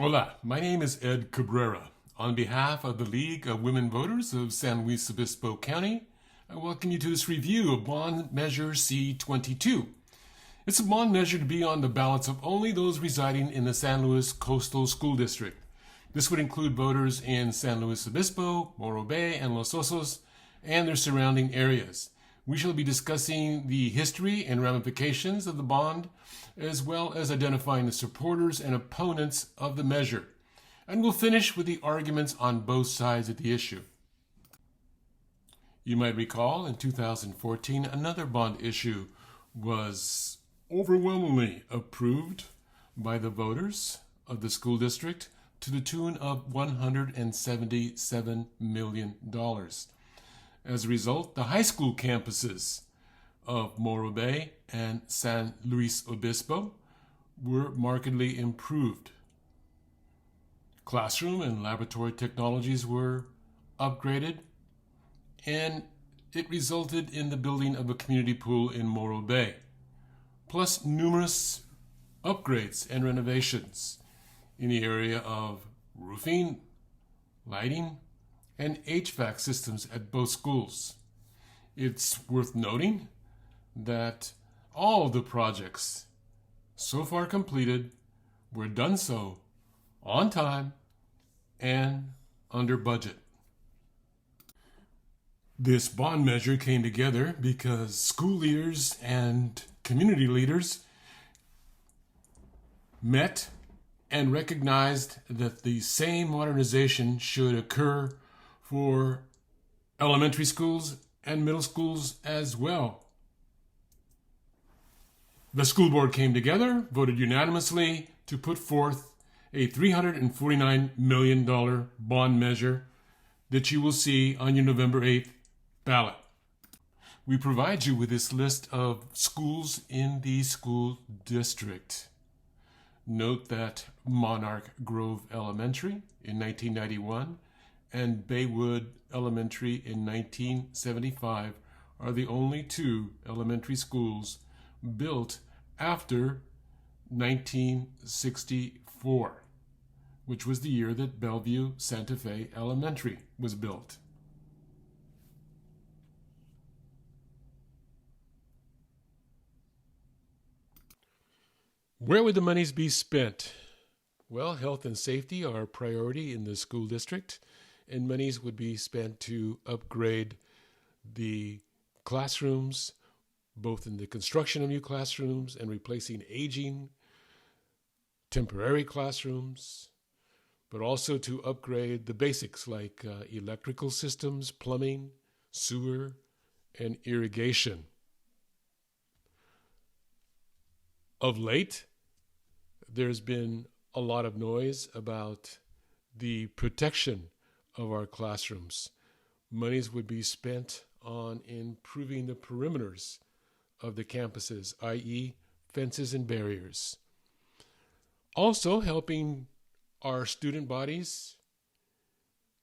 Hola, my name is Ed Cabrera. On behalf of the League of Women Voters of San Luis Obispo County, I welcome you to this review of Bond Measure C-22. It's a bond measure to be on the ballots of only those residing in the San Luis Coastal School District. This would include voters in San Luis Obispo, Morro Bay, and Los Osos, and their surrounding areas. We shall be discussing the history and ramifications of the bond, as well as identifying the supporters and opponents of the measure. And we'll finish with the arguments on both sides of the issue. You might recall in 2014, another bond issue was overwhelmingly approved by the voters of the school district to the tune of $177 million. As a result, the high school campuses of Morro Bay and San Luis Obispo were markedly improved. Classroom and laboratory technologies were upgraded, and it resulted in the building of a community pool in Morro Bay, plus numerous upgrades and renovations in the area of roofing, lighting, and HVAC systems at both schools. It's worth noting that all of the projects so far completed were done so on time and under budget. This bond measure came together because school leaders and community leaders met and recognized that the same modernization should occur for elementary schools and middle schools as well. The school board came together, voted unanimously to put forth a $349 million bond measure that you will see on your November 8th ballot. We provide you with this list of schools in the school district. Note that Monarch Grove Elementary in 1991 and Baywood Elementary in 1975 are the only two elementary schools built after 1964, which was the year that Bellevue Santa Fe Elementary was built. Where would the monies be spent? Well, health and safety are a priority in the school district, and monies would be spent to upgrade the classrooms, both in the construction of new classrooms and replacing aging temporary classrooms, but also to upgrade the basics like electrical systems, plumbing, sewer, and irrigation. Of late, there's been a lot of noise about the protection of our classrooms. Monies would be spent on improving the perimeters of the campuses, i.e., fences and barriers. Also helping our student bodies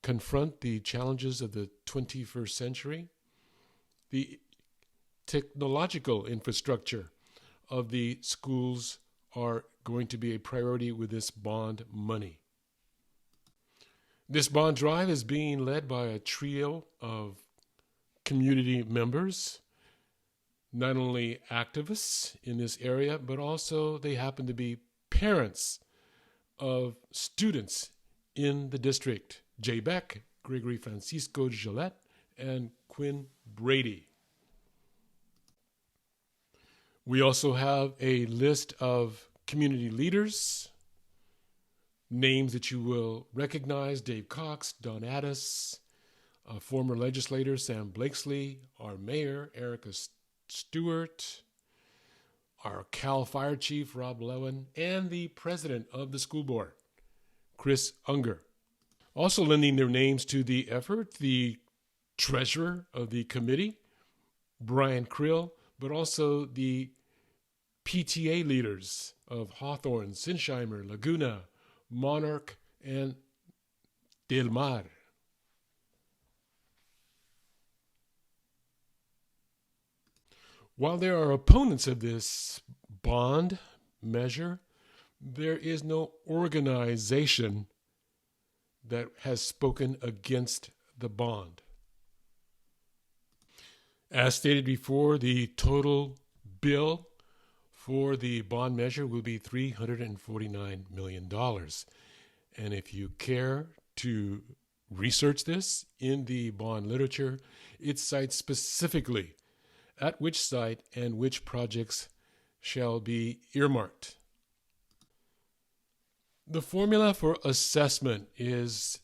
confront the challenges of the 21st century. The technological infrastructure of the schools are going to be a priority with this bond money. This bond drive is being led by a trio of community members, not only activists in this area, but also they happen to be parents of students in the district. Jay Beck, Gregory Francisco Gillette, and Quinn Brady. We also have a list of community leaders, names that you will recognize: Dave Cox, Don Addis, former legislator Sam Blakesley, our mayor Erica Stewart, our Cal Fire Chief Rob Lewin, and the president of the school board, Chris Unger. Also lending their names to the effort, the treasurer of the committee, Brian Krill, but also the PTA leaders of Hawthorne, Sinsheimer, Laguna, Monarch, and Del Mar. While there are opponents of this bond measure, There is no organization that has spoken against the bond. As stated before, the total bill for the bond measure will be $349 million. And if you care to research this in the bond literature, it cites specifically at which site and which projects shall be earmarked. The formula for assessment is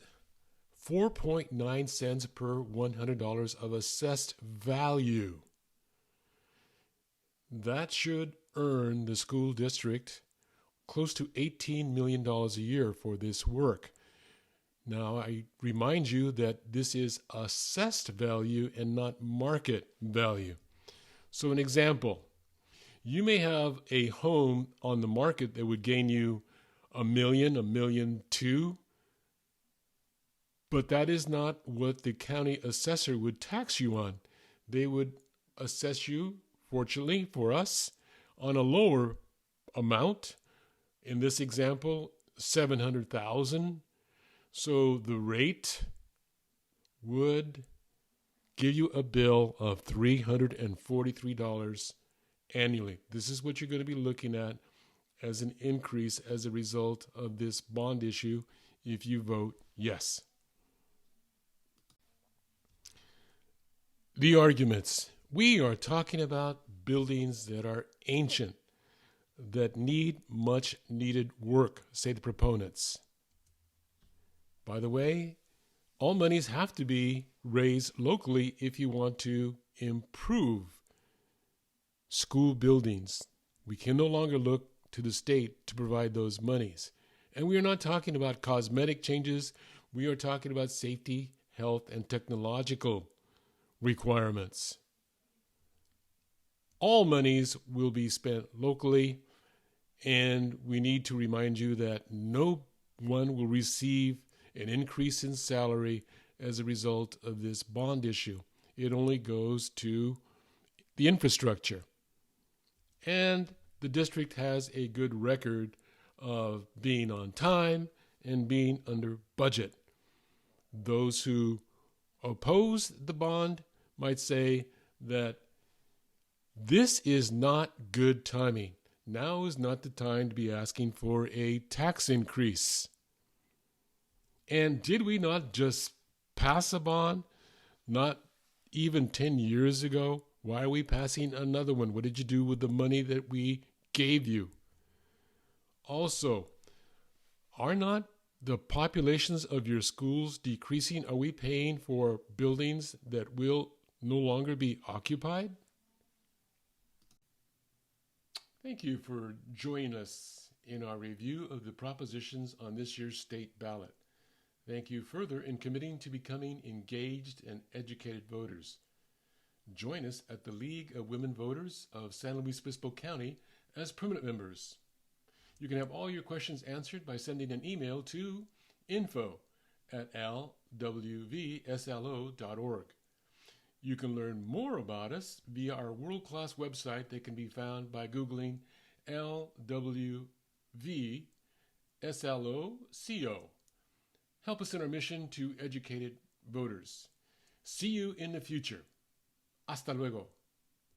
4.9 cents per $100 of assessed value. That should earn the school district close to $18 million a year for this work. Now, I remind you that this is assessed value and not market value. So an example, you may have a home on the market that would gain you $1 million, $1.2 million, but that is not what the county assessor would tax you on. They would assess you, fortunately for us, on a lower amount. In this example, $700,000. So the rate would give you a bill of $343 annually. This is what you're going to be looking at as an increase as a result of this bond issue if you vote yes. The arguments. We are talking about buildings that are ancient, that need much needed work, say the proponents. By the way, all monies have to be raised locally if you want to improve school buildings. We can no longer look to the state to provide those monies. And we are not talking about cosmetic changes. We are talking about safety, health, and technological requirements. All monies will be spent locally, and we need to remind you that no one will receive an increase in salary as a result of this bond issue. It only goes to the infrastructure. And the district has a good record of being on time and being under budget. Those who oppose the bond might say that this is not good timing. Now is not the time to be asking for a tax increase. And did we not just pass a bond not even 10 years ago? Why are we passing another one? What did you do with the money that we gave you? Also, are not the populations of your schools decreasing? Are we paying for buildings that will no longer be occupied? Thank you for joining us in our review of the propositions on this year's state ballot. Thank you further in committing to becoming engaged and educated voters. Join us at the League of Women Voters of San Luis Obispo County as permanent members. You can have all your questions answered by sending an email to info@lwvslo.org. You can learn more about us via our world-class website that can be found by Googling LWVSLOCO. Help us in our mission to educated voters. See you in the future. Hasta luego.